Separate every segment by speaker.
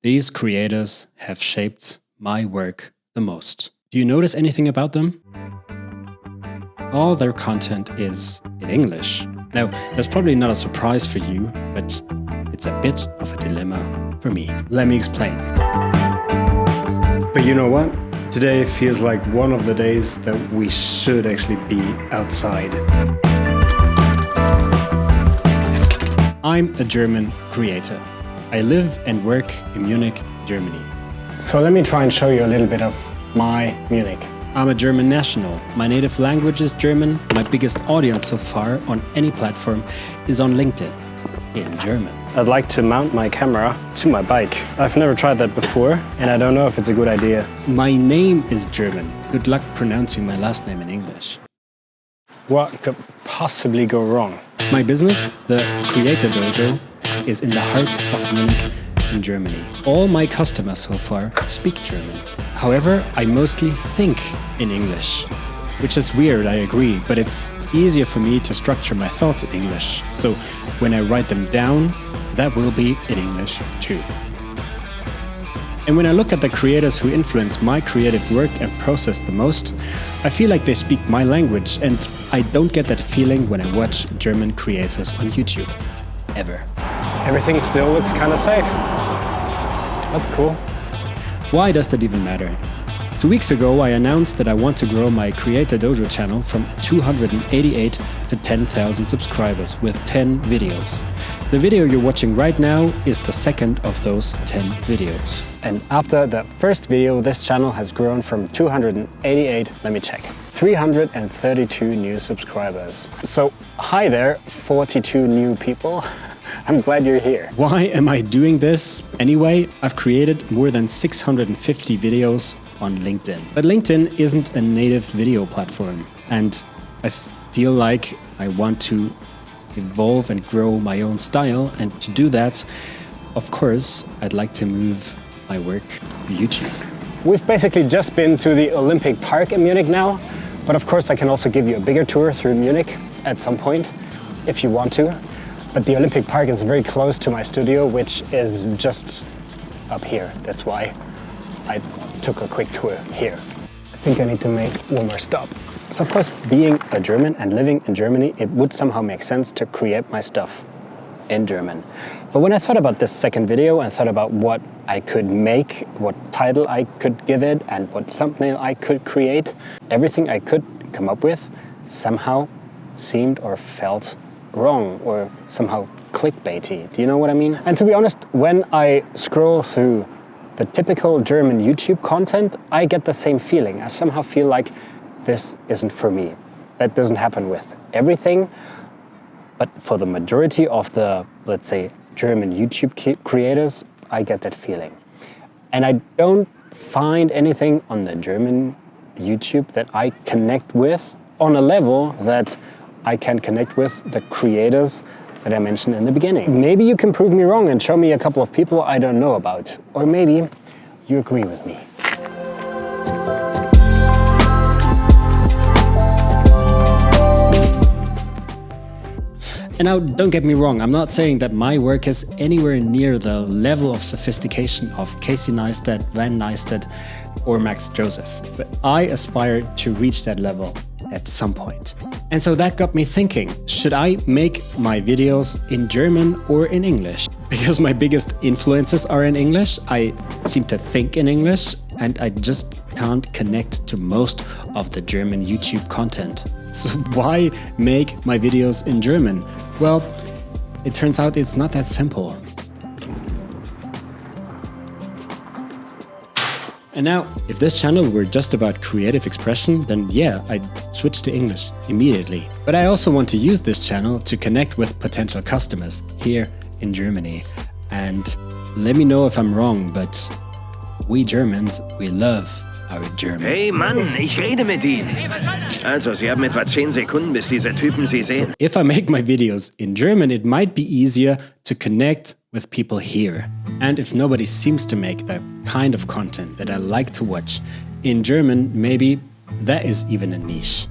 Speaker 1: These creators have shaped my work the most. Do you notice anything about them? All their content is in English. Now, that's probably not a surprise for you, but it's a bit of a dilemma for me. Let me explain.
Speaker 2: But you know what? Today feels like one of the days that we should actually be outside.
Speaker 1: I'm a German creator. I live and work in Munich, Germany.
Speaker 2: So let me try and show you a little bit of my Munich.
Speaker 1: I'm a German national. My native language is German. My biggest audience so far on any platform is on LinkedIn, in German.
Speaker 2: I'd like to mount my camera to my bike. I've never tried that before, and I don't know if it's a good idea.
Speaker 1: My name is German. Good luck pronouncing my last name in English.
Speaker 2: What could possibly go wrong?
Speaker 1: My business, the Creator Dojo, is in the heart of Munich in Germany. All my customers so far speak German. However, I mostly think in English, which is weird, I agree, but it's easier for me to structure my thoughts in English. So when I write them down, that will be in English too. And when I look at the creators who influence my creative work and process the most, I feel like they speak my language, and I don't get that feeling when I watch German creators on YouTube. Ever.
Speaker 2: Everything still looks kind of safe. That's cool.
Speaker 1: Why does that even matter? 2 weeks ago, I announced that I want to grow my Creator Dojo channel from 288 to 10,000 subscribers with 10 videos. The video you're watching right now is the second of those 10 videos.
Speaker 2: And after the first video, this channel has grown from 288, let me check, 332 new subscribers. So hi there, 42 new people. I'm glad you're here.
Speaker 1: Why am I doing this? Anyway, I've created more than 650 videos on LinkedIn. But LinkedIn isn't a native video platform, and I feel like I want to evolve and grow my own style, and to do that, of course, I'd like to move my work to YouTube.
Speaker 2: We've basically just been to the Olympic Park in Munich now, but of course I can also give you a bigger tour through Munich at some point, if you want to. But the Olympic Park is very close to my studio, which is just up here. That's why I took a quick tour here. I think I need to make one more stop. So of course, being a German and living in Germany, it would somehow make sense to create my stuff in German. But when I thought about this second video and thought about what I could make, what title I could give it, and what thumbnail I could create, everything I could come up with somehow seemed or felt wrong or somehow clickbaity. Do you know what I mean? And to be honest, when I scroll through the typical German YouTube content, I get the same feeling. I somehow feel like this isn't for me. That doesn't happen with everything, but for the majority of the, let's say, German YouTube creators, I get that feeling. And I don't find anything on the German YouTube that I connect with on a level that I can connect with the creators that I mentioned in the beginning. Maybe you can prove me wrong and show me a couple of people I don't know about. Or maybe you agree with me.
Speaker 1: And now, don't get me wrong, I'm not saying that my work is anywhere near the level of sophistication of Casey Neistat, Van Neistat, or Max Joseph, but I aspire to reach that level at some point. And so that got me thinking, should I make my videos in German or in English? Because my biggest influences are in English, I seem to think in English, and I just can't connect to most of the German YouTube content. So why make my videos in German? Well, it turns out it's not that simple. And now, if this channel were just about creative expression, then yeah, I'd switch to English immediately. But I also want to use this channel to connect with potential customers here in Germany. And let me know if I'm wrong, but we Germans, we love our German.
Speaker 3: Hey Mann, ich rede mit Ihnen. Also, Sie haben etwa 10 Sekunden, bis diese Typen Sie sehen.
Speaker 1: So if I make my videos in German, it might be easier to connect with people here. And if nobody seems to make the kind of content that I like to watch in German, maybe that is even a niche.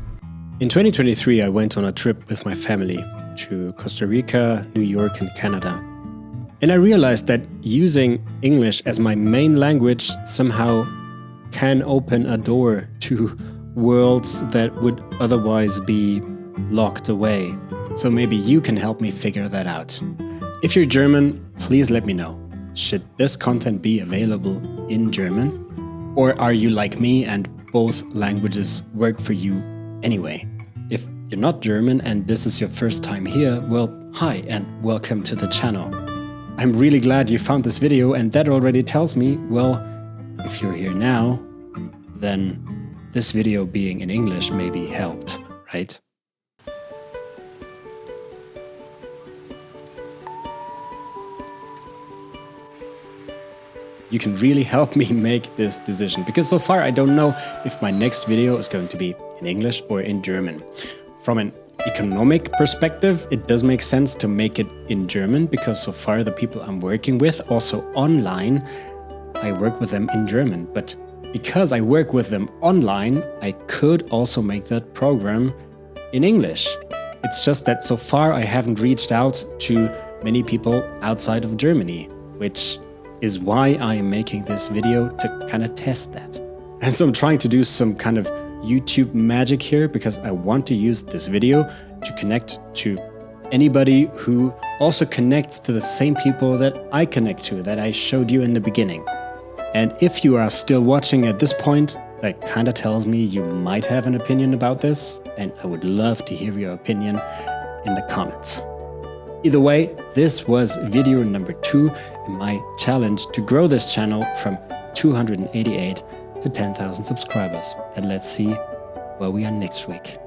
Speaker 1: In 2023, I went on a trip with my family to Costa Rica, New York, and Canada. And I realized that using English as my main language somehow can open a door to worlds that would otherwise be locked away. So maybe you can help me figure that out. If you're German, please let me know. Should this content be available in German? Or are you like me and both languages work for you anyway? If you're not German and this is your first time here, well, hi and welcome to the channel. I'm really glad you found this video, and that already tells me, well, if you're here now, then this video being in English maybe helped, right? You can really help me make this decision, because so far I don't know if my next video is going to be in English or in German. From an economic perspective, it does make sense to make it in German, because so far the people I'm working with, also online, I work with them in German. But because I work with them online, I could also make that program in English. It's just that so far I haven't reached out to many people outside of Germany, which is why I am making this video, to kind of test that. And so I'm trying to do some kind of YouTube magic here, because I want to use this video to connect to anybody who also connects to the same people that I connect to, that I showed you in the beginning. And if you are still watching at this point, that kind of tells me you might have an opinion about this, and I would love to hear your opinion in the comments. Either way, this was video number 2 in my challenge to grow this channel from 288 to 10,000 subscribers. And let's see where we are next week.